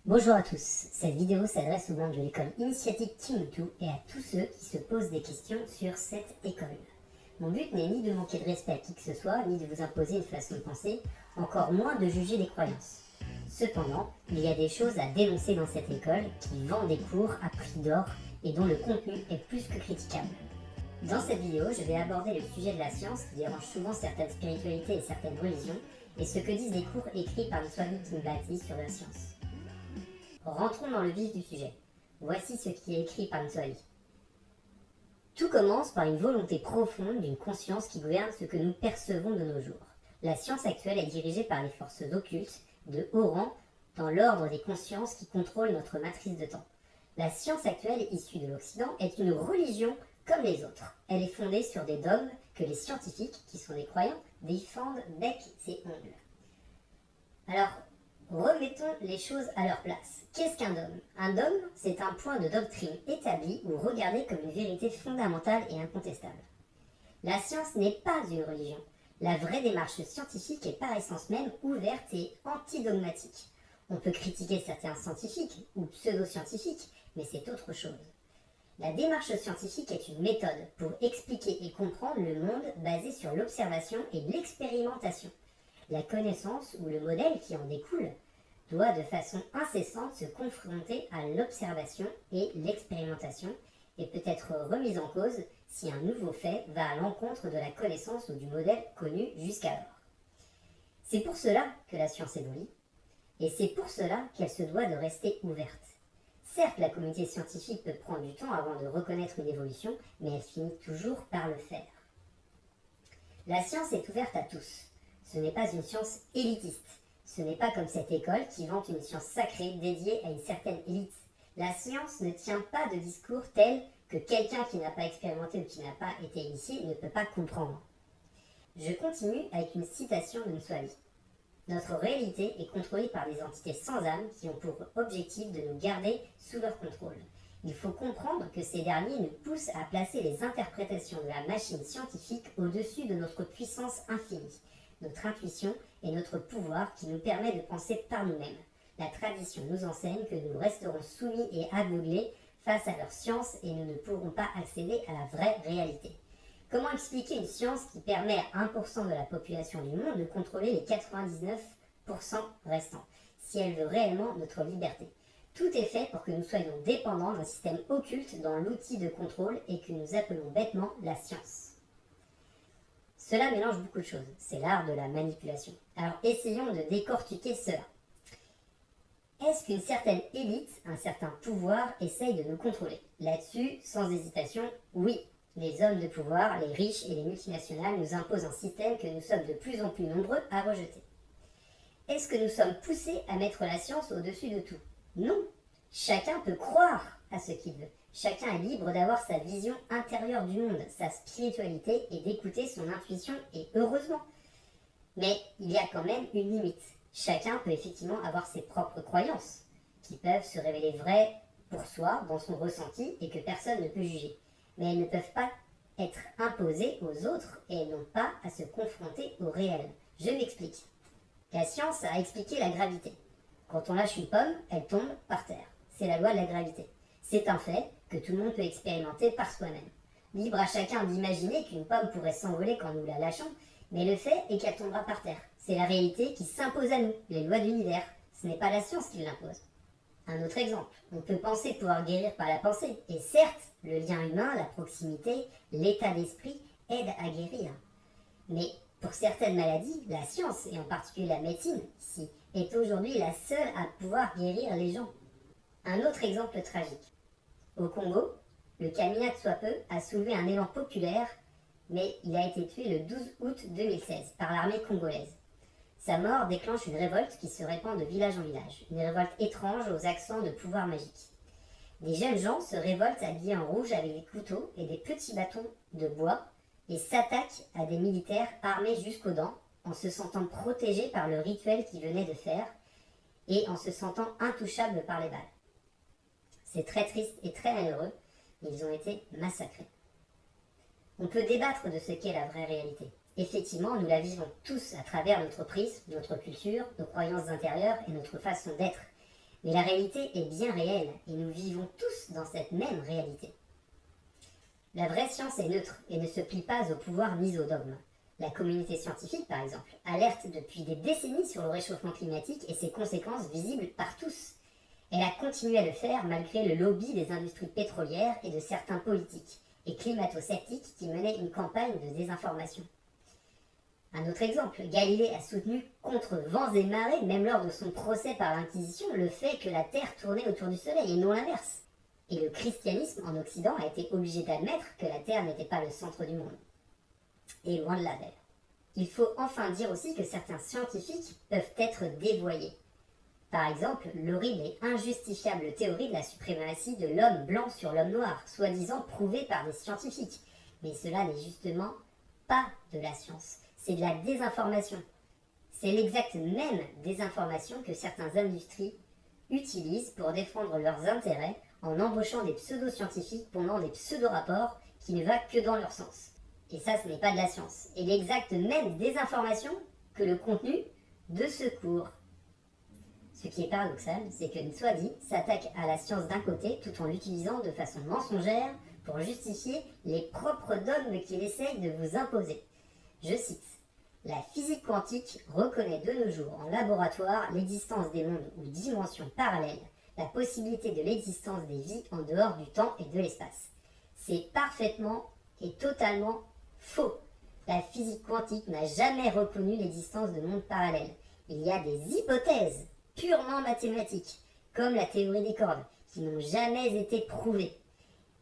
Bonjour à tous, cette vidéo s'adresse aux membres de l'école initiatique Timutu et à tous ceux qui se posent des questions sur cette école. Mon but n'est ni de manquer de respect à qui que ce soit, ni de vous imposer une façon de penser, encore moins de juger des croyances. Cependant, il y a des choses à dénoncer dans cette école qui vend des cours à prix d'or et dont le contenu est plus que critiquable. Dans cette vidéo, je vais aborder le sujet de la science qui dérange souvent certaines spiritualités et certaines religions, et ce que disent les cours écrits par le Swami Kimbati sur la science. Rentrons dans le vif du sujet. Voici ce qui est écrit par Nswali. Tout commence par une volonté profonde d'une conscience qui gouverne ce que nous percevons de nos jours. La science actuelle est dirigée par les forces occultes de haut rang dans l'ordre des consciences qui contrôlent notre matrice de temps. La science actuelle issue de l'Occident est une religion comme les autres. Elle est fondée sur des dogmes que les scientifiques, qui sont des croyants, défendent bec et ongles. Alors, remettons les choses à leur place. Qu'est-ce qu'un dogme? Un dogme, c'est un point de doctrine établi ou regardé comme une vérité fondamentale et incontestable. La science n'est pas une religion. La vraie démarche scientifique est par essence même ouverte et antidogmatique. On peut critiquer certains scientifiques ou pseudo-scientifiques, mais c'est autre chose. La démarche scientifique est une méthode pour expliquer et comprendre le monde basé sur l'observation et l'expérimentation. La connaissance ou le modèle qui en découle doit de façon incessante se confronter à l'observation et l'expérimentation et peut être remise en cause si un nouveau fait va à l'encontre de la connaissance ou du modèle connu jusqu'alors. C'est pour cela que la science évolue et c'est pour cela qu'elle se doit de rester ouverte. Certes, la communauté scientifique peut prendre du temps avant de reconnaître une évolution, mais elle finit toujours par le faire. La science est ouverte à tous. Ce n'est pas une science élitiste. Ce n'est pas comme cette école qui vante une science sacrée dédiée à une certaine élite. La science ne tient pas de discours tel que quelqu'un qui n'a pas expérimenté ou qui n'a pas été initié ne peut pas comprendre. Je continue avec une citation de Nswali. Notre réalité est contrôlée par des entités sans âme qui ont pour objectif de nous garder sous leur contrôle. Il faut comprendre que ces derniers nous poussent à placer les interprétations de la machine scientifique au-dessus de notre puissance infinie, notre intuition et notre pouvoir qui nous permet de penser par nous-mêmes. La tradition nous enseigne que nous resterons soumis et aveuglés face à leur science et nous ne pourrons pas accéder à la vraie réalité. Comment expliquer une science qui permet à 1% de la population du monde de contrôler les 99% restants, si elle veut réellement notre liberté? Tout est fait pour que nous soyons dépendants d'un système occulte dans l'outil de contrôle et que nous appelons bêtement la science. Cela mélange beaucoup de choses, c'est l'art de la manipulation. Alors essayons de décortiquer cela. Est-ce qu'une certaine élite, un certain pouvoir, essaye de nous contrôler? Là-dessus, sans hésitation, oui. Les hommes de pouvoir, les riches et les multinationales nous imposent un système que nous sommes de plus en plus nombreux à rejeter. Est-ce que nous sommes poussés à mettre la science au-dessus de tout? Non. Chacun peut croire à ce qu'il veut. Chacun est libre d'avoir sa vision intérieure du monde, sa spiritualité et d'écouter son intuition, et heureusement. Mais il y a quand même une limite. Chacun peut effectivement avoir ses propres croyances, qui peuvent se révéler vraies pour soi, dans son ressenti, et que personne ne peut juger. Mais elles ne peuvent pas être imposées aux autres et elles n'ont pas à se confronter au réel. Je m'explique. La science a expliqué la gravité. Quand on lâche une pomme, elle tombe par terre. C'est la loi de la gravité. C'est un fait que tout le monde peut expérimenter par soi-même. Libre à chacun d'imaginer qu'une pomme pourrait s'envoler quand nous la lâchons, mais le fait est qu'elle tombera par terre. C'est la réalité qui s'impose à nous, les lois de l'univers. Ce n'est pas la science qui l'impose. Un autre exemple, on peut penser pouvoir guérir par la pensée, et certes, le lien humain, la proximité, l'état d'esprit aident à guérir. Mais pour certaines maladies, la science, et en particulier la médecine, ici, est aujourd'hui la seule à pouvoir guérir les gens. Un autre exemple tragique. Au Congo, le Kamina Tswape a soulevé un élan populaire, mais il a été tué le 12 août 2016 par l'armée congolaise. Sa mort déclenche une révolte qui se répand de village en village, une révolte étrange aux accents de pouvoir magique. Des jeunes gens se révoltent habillés en rouge avec des couteaux et des petits bâtons de bois et s'attaquent à des militaires armés jusqu'aux dents en se sentant protégés par le rituel qu'ils venaient de faire et en se sentant intouchables par les balles. C'est très triste et très malheureux, mais ils ont été massacrés. On peut débattre de ce qu'est la vraie réalité. Effectivement, nous la vivons tous à travers notre prisme, notre culture, nos croyances intérieures et notre façon d'être. Mais la réalité est bien réelle et nous vivons tous dans cette même réalité. La vraie science est neutre et ne se plie pas au pouvoir ni au dogme. La communauté scientifique, par exemple, alerte depuis des décennies sur le réchauffement climatique et ses conséquences visibles par tous. Elle a continué à le faire malgré le lobby des industries pétrolières et de certains politiques et climato-sceptiques qui menaient une campagne de désinformation. Un autre exemple, Galilée a soutenu contre vents et marées, même lors de son procès par l'Inquisition, le fait que la Terre tournait autour du Soleil et non l'inverse. Et le christianisme en Occident a été obligé d'admettre que la Terre n'était pas le centre du monde. Et loin de là d'ailleurs. Il faut enfin dire aussi que certains scientifiques peuvent être dévoyés. Par exemple, l'horrible et injustifiable théorie de la suprématie de l'homme blanc sur l'homme noir, soi-disant prouvée par des scientifiques. Mais cela n'est justement pas de la science, c'est de la désinformation. C'est l'exacte même désinformation que certaines industries utilisent pour défendre leurs intérêts en embauchant des pseudo-scientifiques pendant des pseudo-rapports qui ne vont que dans leur sens. Et ça, ce n'est pas de la science. Et l'exacte même désinformation que le contenu de ce cours. Ce qui est paradoxal, c'est que Nswadi s'attaque à la science d'un côté tout en l'utilisant de façon mensongère pour justifier les propres dogmes qu'il essaye de vous imposer. Je cite. La physique quantique reconnaît de nos jours en laboratoire l'existence des mondes ou dimensions parallèles, la possibilité de l'existence des vies en dehors du temps et de l'espace. C'est parfaitement et totalement faux. La physique quantique n'a jamais reconnu l'existence de mondes parallèles. Il y a des hypothèses purement mathématiques, comme la théorie des cordes, qui n'ont jamais été prouvées.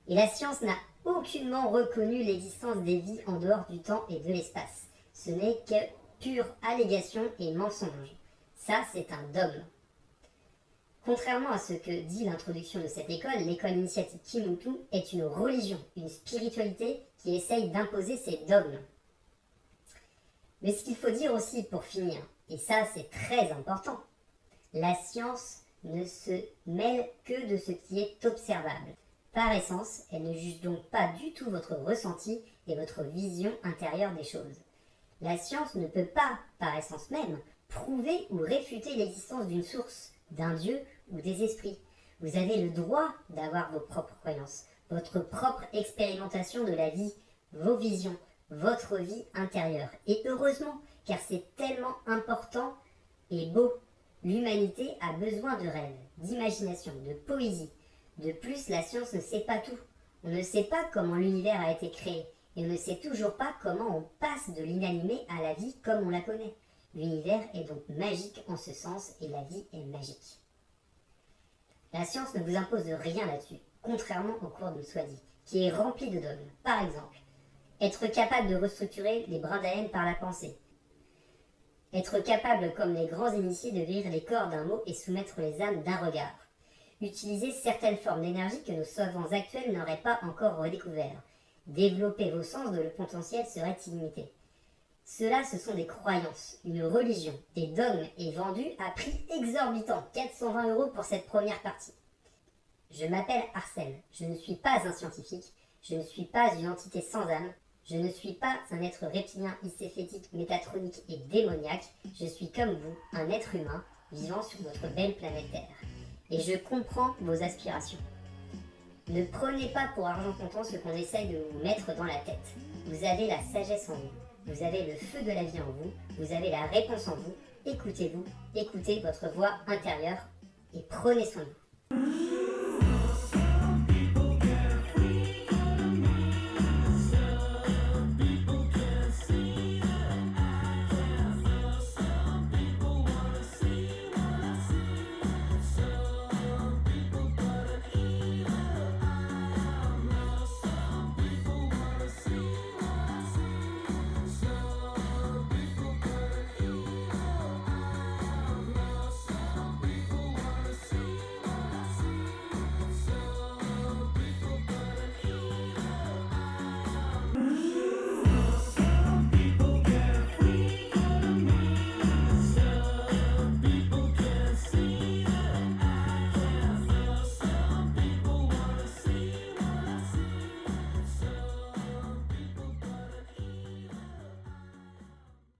Et la science n'a aucunement reconnu l'existence des vies en dehors du temps et de l'espace. Ce n'est que pure allégation et mensonge. Ça, c'est un dogme. Contrairement à ce que dit l'introduction de cette école, l'école initiatique Kimuntu est une religion, une spiritualité qui essaye d'imposer ses dogmes. Mais ce qu'il faut dire aussi pour finir, et ça c'est très important, la science ne se mêle que de ce qui est observable. Par essence, elle ne juge donc pas du tout votre ressenti et votre vision intérieure des choses. La science ne peut pas, par essence même, prouver ou réfuter l'existence d'une source, d'un dieu ou des esprits. Vous avez le droit d'avoir vos propres croyances, votre propre expérimentation de la vie, vos visions, votre vie intérieure. Et heureusement, car c'est tellement important et beau. L'humanité a besoin de rêves, d'imagination, de poésie. De plus, la science ne sait pas tout. On ne sait pas comment l'univers a été créé. Et on ne sait toujours pas comment on passe de l'inanimé à la vie comme on la connaît. L'univers est donc magique en ce sens et la vie est magique. La science ne vous impose rien là-dessus, contrairement au cours de Nswadi, qui est rempli de dogmes. Par exemple, être capable de restructurer les brins d'ADN par la pensée. Être capable, comme les grands initiés, de lire les corps d'un mot et soumettre les âmes d'un regard. Utiliser certaines formes d'énergie que nos savants actuels n'auraient pas encore redécouvert. Développer vos sens dont le potentiel serait illimité. Cela, ce sont des croyances, une religion, des dogmes et vendus à prix exorbitant, 420 € pour cette première partie. Je m'appelle Arsène, je ne suis pas un scientifique, je ne suis pas une entité sans âme, je ne suis pas un être reptilien, icéphétique, métatronique et démoniaque, je suis comme vous, un être humain, vivant sur notre belle planète Terre. Et je comprends vos aspirations. Ne prenez pas pour argent comptant ce qu'on essaye de vous mettre dans la tête. Vous avez la sagesse en vous, vous avez le feu de la vie en vous, vous avez la réponse en vous, écoutez-vous, écoutez votre voix intérieure et prenez soin de vous.